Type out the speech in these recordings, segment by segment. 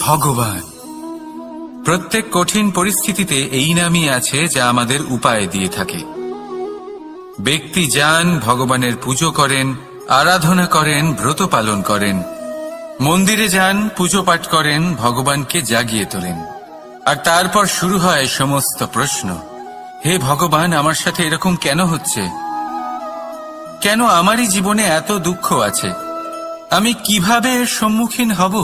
ভগবান। প্রত্যেক কঠিন পরিস্থিতিতে এই নামই আছে যা আমাদের উপায় দিয়ে থাকে। ব্যক্তি যান, ভগবানের পুজো করেন, আরাধনা করেন, ব্রত পালন করেন, মন্দিরে যান, পুজো পাঠ করেন, ভগবানকে জাগিয়ে তোলেন। আর তারপর শুরু হয় সমস্ত প্রশ্ন। হে ভগবান, আমার সাথে এরকম কেন হচ্ছে? কেন আমারই জীবনে এত দুঃখ আছে? আমি কিভাবে এর সম্মুখীন হব?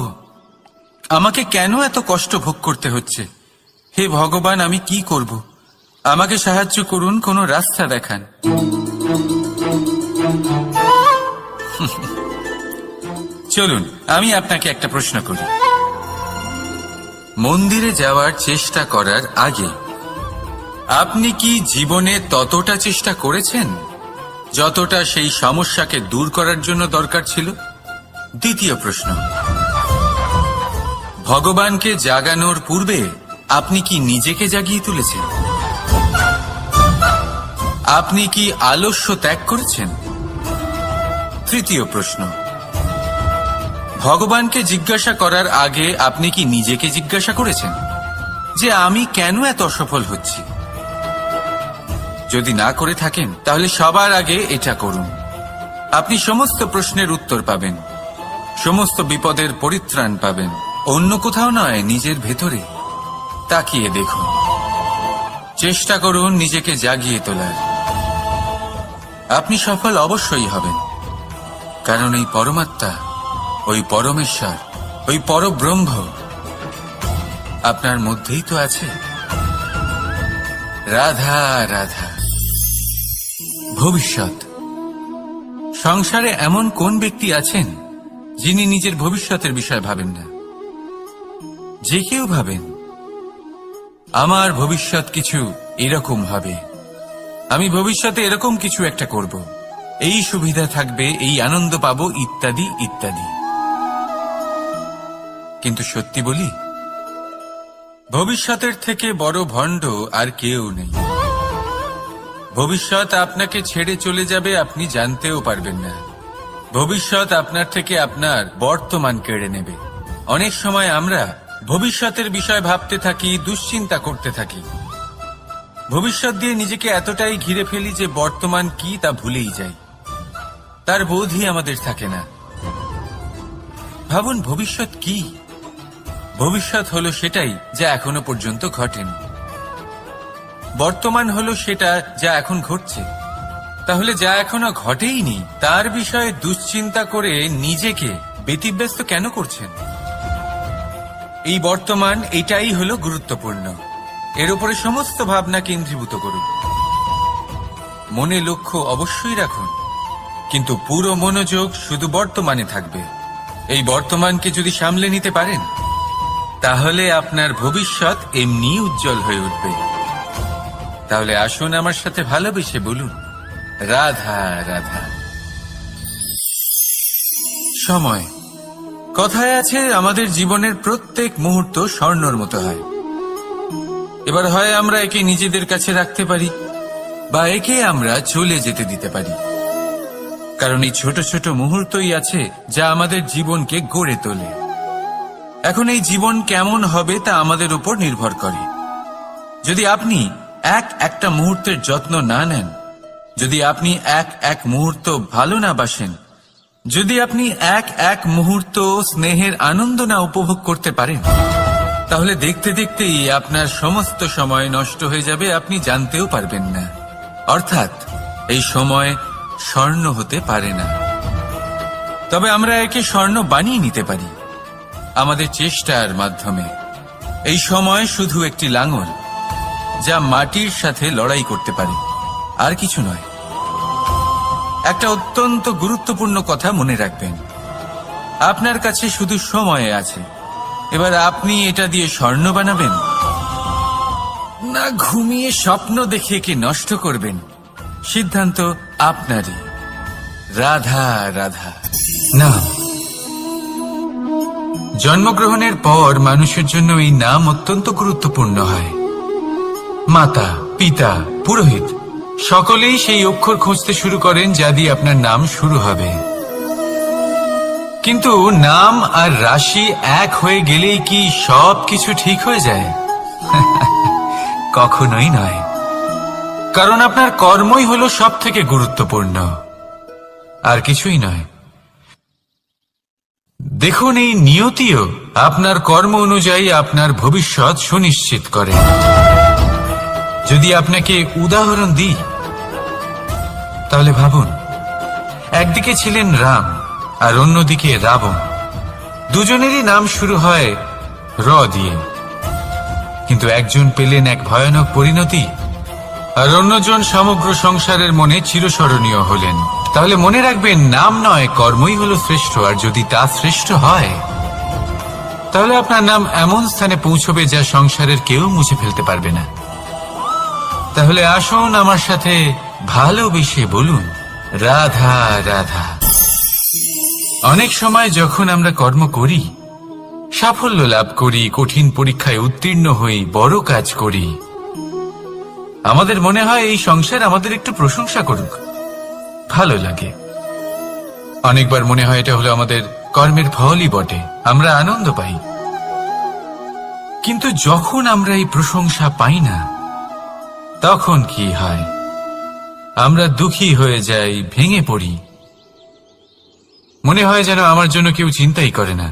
আমাকে কেন এত কষ্ট ভোগ করতে হচ্ছে? হে ভগবান, আমি কি করব? আমাকে সাহায্য করুন, কোনো রাস্তা দেখান। চলুন, আমি আপনাকে একটা প্রশ্ন করি। মন্দিরে যাওয়ার চেষ্টা করার আগে আপনি কি জীবনে ততটা চেষ্টা করেছেন যতটা সেই সমস্যাকে দূর করার জন্য দরকার ছিল? দ্বিতীয় প্রশ্ন, ভগবানকে জাগানোর পূর্বে আপনি কি নিজেকে জাগিয়ে তুলেছেন? আপনি কি আলস্য ত্যাগ করেছেন? তৃতীয় প্রশ্ন, ভগবানকে জিজ্ঞাসা করার আগে আপনি কি নিজেকে জিজ্ঞাসা করেছেন যে আমি কেন এত অসফল হচ্ছি? যদি না করে থাকেন তাহলে সবার আগে এটা করুন। আপনি সমস্ত প্রশ্নের উত্তর পাবেন, সমস্ত বিপদের পরিত্রাণ পাবেন। অন্য কোথাও নয়, নিজের ভেতরে তাকিয়ে দেখুন। চেষ্টা করুন নিজেকে জাগিয়ে তোলার। আপনি সফল অবশ্যই হবেন, কারণ এই পরমাত্মা, ওই পরমেশ্বর, ওই পরব্রহ্ম আপনার মধ্যেই তো আছে। রাধা রাধা। ভবিষ্যৎ। সংসারে এমন কোন ব্যক্তি আছেন যিনি নিজের ভবিষ্যতের বিষয় ভাবেন না? যে কেউ ভাবেন আমার ভবিষ্যৎ কিছু এরকম হবে, আমি ভবিষ্যতে এরকম কিছু একটা করব, এই সুবিধা থাকবে, এই আনন্দ পাবো, ইত্যাদি ইত্যাদি। কিন্তু সত্যি বলি, ভবিষ্যতের থেকে বড় ভণ্ড আর কেউ নেই। ভবিষ্যৎ আপনাকে ছেড়ে চলে যাবে, আপনি জানতেও পারবেন না। ভবিষ্যৎ আপনার থেকে আপনার বর্তমান কেড়ে নেবে। অনেক সময় আমরা ভবিষ্যতের বিষয় ভাবতে থাকি, দুশ্চিন্তা করতে থাকি। ভবিষ্যৎ দিয়ে নিজেকে এতটাই ঘিরে ফেলি যে বর্তমান কি তা ভুলেই যাই। তার বোধই আমাদের থাকে না। ভাবুন, ভবিষ্যৎ কি? ভবিষ্যৎ হলো সেটাই যা এখনো পর্যন্ত ঘটেনি। বর্তমান হলো সেটা যা এখন ঘটছে। তাহলে যা এখনো ঘটেইনি তার বিষয়ে দুশ্চিন্তা করে নিজেকে ব্যতিব্যস্ত কেন করছেন? এই বর্তমান, এটাই হলো গুরুত্বপূর্ণ। এর উপরে সমস্ত ভাবনা কেন্দ্রীভূত করুন। মনে লক্ষ্য অবশ্যই রাখুন, কিন্তু পুরো মনোযোগ শুধু বর্তমানে থাকবে। এই বর্তমানকে যদি সামলে নিতে পারেন তাহলে আপনার ভবিষ্যৎ এমনি উজ্জ্বল হয়ে উঠবে। তাহলে আসুন আমার সাথে ভালোবেসে বলুন, রাধা রাধা। সময়। কথায় আছে আমাদের জীবনের প্রত্যেক মুহূর্ত স্বর্ণর মতো হয়। এবার হয় আমরা একে নিজেদের কাছে রাখতে পারি বা একে আমরা চলে যেতে দিতে পারি, কারণ এই ছোট ছোট মুহূর্তই আছে যা আমাদের জীবনকে গড়ে তোলে। এখন এই জীবন কেমন হবে তা আমাদের উপর নির্ভর করে। যদি আপনি একটা মুহূর্তের যত্ন না নেন, যদি আপনি এক মুহূর্ত ভালো না বাসেন, যদি আপনি এক মুহূর্ত স্নেহের আনন্দ না উপভোগ করতে পারেন, তাহলে দেখতে দেখতেই আপনার সমস্ত সময় নষ্ট হয়ে যাবে, আপনি জানতেও পারবেন না। অর্থাৎ এই সময় স্বর্ণ হতে পারে না। তবে আমরা একে স্বর্ণ বানিয়ে নিতে পারি আমাদের চেষ্টার মাধ্যমে। এই সময় শুধু একটি লাঙল যা মাটির সাথে লড়াই করতে পারে, আর কিছু নয়। একটা অত্যন্ত গুরুত্বপূর্ণ কথা মনে রাখবেন, আপনার কাছে শুধু সময় আছে। এবার আপনি এটা দিয়ে স্বর্ণ বানাবেন না ঘুমিয়ে স্বপ্ন দেখে একে নষ্ট করবেন, সিদ্ধান্ত আপনারই। রাধা রাধা। নাম। জন্মগ্রহণের পর মানুষের জন্য এই নাম অত্যন্ত গুরুত্বপূর্ণ হয়। মাতা, পিতা, পুরোহিত সকলেই সেই অক্ষর খুঁজতে শুরু করেন যা দিয়ে আপনার নাম শুরু হবে। কিন্তু নাম আর রাশি এক হয়ে গেলেই কি সব কিছু ঠিক হয়ে যায়? কখনোই নয়। কারণ আপনার কর্মই হলো সব থেকে গুরুত্বপূর্ণ, আর কিছুই নয়। দেখুন, এই নিয়তিও আপনার কর্ম অনুযায়ী আপনার ভবিষ্যৎ সুনিশ্চিত করে। যদি আপনাকে উদাহরণ দিই, তাহলে ভাবুন, একদিকে ছিলেন রাম আর অন্যদিকে রাবণ। দুজনেরই নাম শুরু হয় র দিয়ে, কিন্তু একজন পেলেন এক ভয়ানক পরিণতি, আর অন্যজন সমগ্র সংসারের মনে চিরস্মরণীয় হলেন। তাহলে মনে রাখবেন, নাম নয়, কর্মই হলো শ্রেষ্ঠ। আর যদি তা শ্রেষ্ঠ হয়, তাহলে আপনার নাম এমন স্থানে পৌঁছবে যা সংসারের কেউ মুছে ফেলতে পারবে না। তাহলে আসুন আমার সাথে ভালোবেসে বলুন, রাধা রাধা। অনেক সময় যখন আমরা কর্ম করি, সাফল্য লাভ করি, কঠিন পরীক্ষায় উত্তীর্ণ হই, বড় কাজ করি, আমাদের মনে হয় এই সংসার আমাদের একটু প্রশংসা করুক, ভালো লাগে। অনেকবার মনে হয় এটা হলো আমাদের কর্মের ফলই বটে, আমরা আনন্দ পাই। কিন্তু যখন আমরা এই প্রশংসা পাই না, তখন কি হয়? আমরা দুঃখী হয়ে যাই, ভেঙে পড়ি। মনে হয় যেন আমার জন্য কেউ চিন্তাই করে না।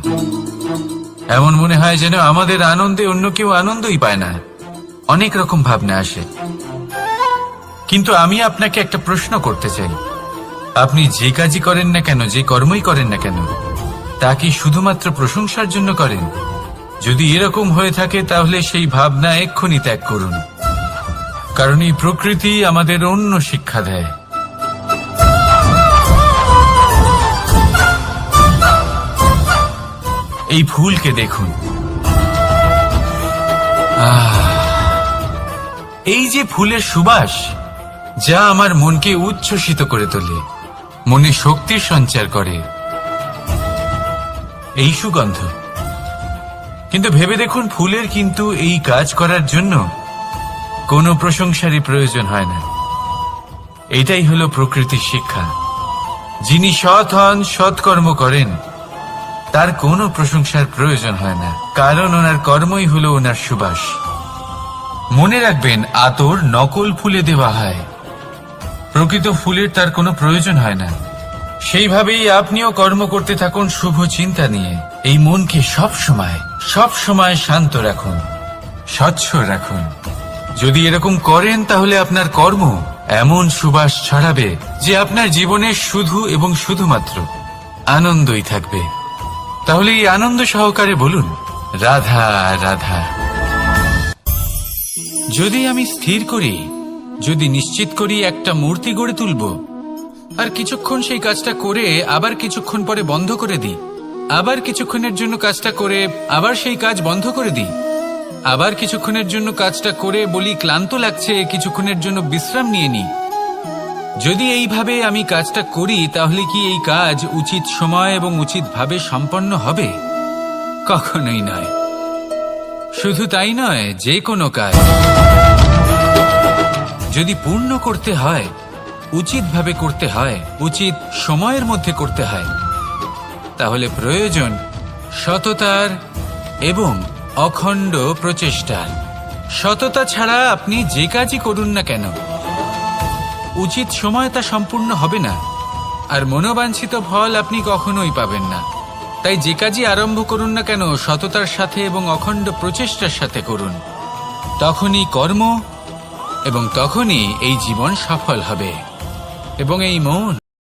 এমন মনে হয় যেন আমাদের আনন্দে অন্য কেউ আনন্দই পায় না। অনেক রকম ভাবনা আসে। কিন্তু আমি আপনাকে একটা প্রশ্ন করতে চাই, আপনি যে কাজই করেন না কেন, যে কর্মই করেন না কেন, তা কি শুধুমাত্র প্রশংসার জন্য করেন? যদি এরকম হয়ে থাকে, তাহলে সেই ভাবনা এক্ষুনি ত্যাগ করুন। কারণ এই প্রকৃতি আমাদের অন্য শিক্ষা দেয়। এই ফুলকে দেখুন, এই যে ফুলের সুবাস, যা আমার মনকে উচ্ছ্বসিত করে তোলে, মনে শক্তির সঞ্চার করে, এই সুগন্ধ। কিন্তু ভেবে দেখুন, ফুলের কিন্তু এই কাজ করার জন্য কোনো প্রশংসারই প্রয়োজন হয় না। এটাই হলো প্রকৃতির শিক্ষা। যিনি সৎ হন, সৎকর্ম করেন, তার কোনো প্রশংসার প্রয়োজন হয় না, কারণ ওনার কর্মই হলো ওনার সুবাস। মনে রাখবেন, আতর নকল ফুলে দেওয়া হয়, প্রকৃত ফুলের তার কোনো প্রয়োজন হয় না। সেইভাবেই আপনিও কর্ম করতে থাকুন শুভ চিন্তা নিয়ে। এই মনকে সব সময় শান্ত রাখুন, স্বচ্ছ রাখুন। যদি এরকম করেন, তাহলে আপনার কর্ম এমন সুবাস ছড়াবে যে আপনার জীবনে শুধু এবং শুধুমাত্র আনন্দই থাকবে। তাহলে এই আনন্দ সহকারে বলুন, রাধা রাধা। যদি আমি স্থির করি, যদি নিশ্চিত করি একটা মূর্তি গড়ে তুলব, আর কিছুক্ষণ সেই কাজটা করে আবার কিছুক্ষণ পরে বন্ধ করে দিই, আবার কিছুক্ষণের জন্য কাজটা করে আবার সেই কাজ বন্ধ করে দিই, আবার কিছুক্ষণের জন্য কাজটা করে বলি ক্লান্ত লাগছে, কিছুক্ষণের জন্য বিশ্রাম নিয়ে নিই, যদি এইভাবে আমি কাজটা করি, তাহলে কি এই কাজ উচিত সময় এবং উচিতভাবে সম্পন্ন হবে? কখনোই নয়। শুধু তাই নয়, যে কোনো কাজ যদি পূর্ণ করতে হয়, উচিতভাবে করতে হয়, উচিত সময়ের মধ্যে করতে হয়, তাহলে প্রয়োজন সততার এবং অখণ্ড প্রচেষ্টার। সততা ছাড়া আপনি যে কাজই করুন না কেন, উচিত সময় তা সম্পূর্ণ হবে না, আর মনোবাঞ্ছিত ফল আপনি কখনোই পাবেন না। তাই যে কাজই আরম্ভ করুন না কেন, সততার সাথে এবং অখণ্ড প্রচেষ্টার সাথে করুন। তখনই কর্ম এবং তখনই এই জীবন সফল হবে, এবং এই মন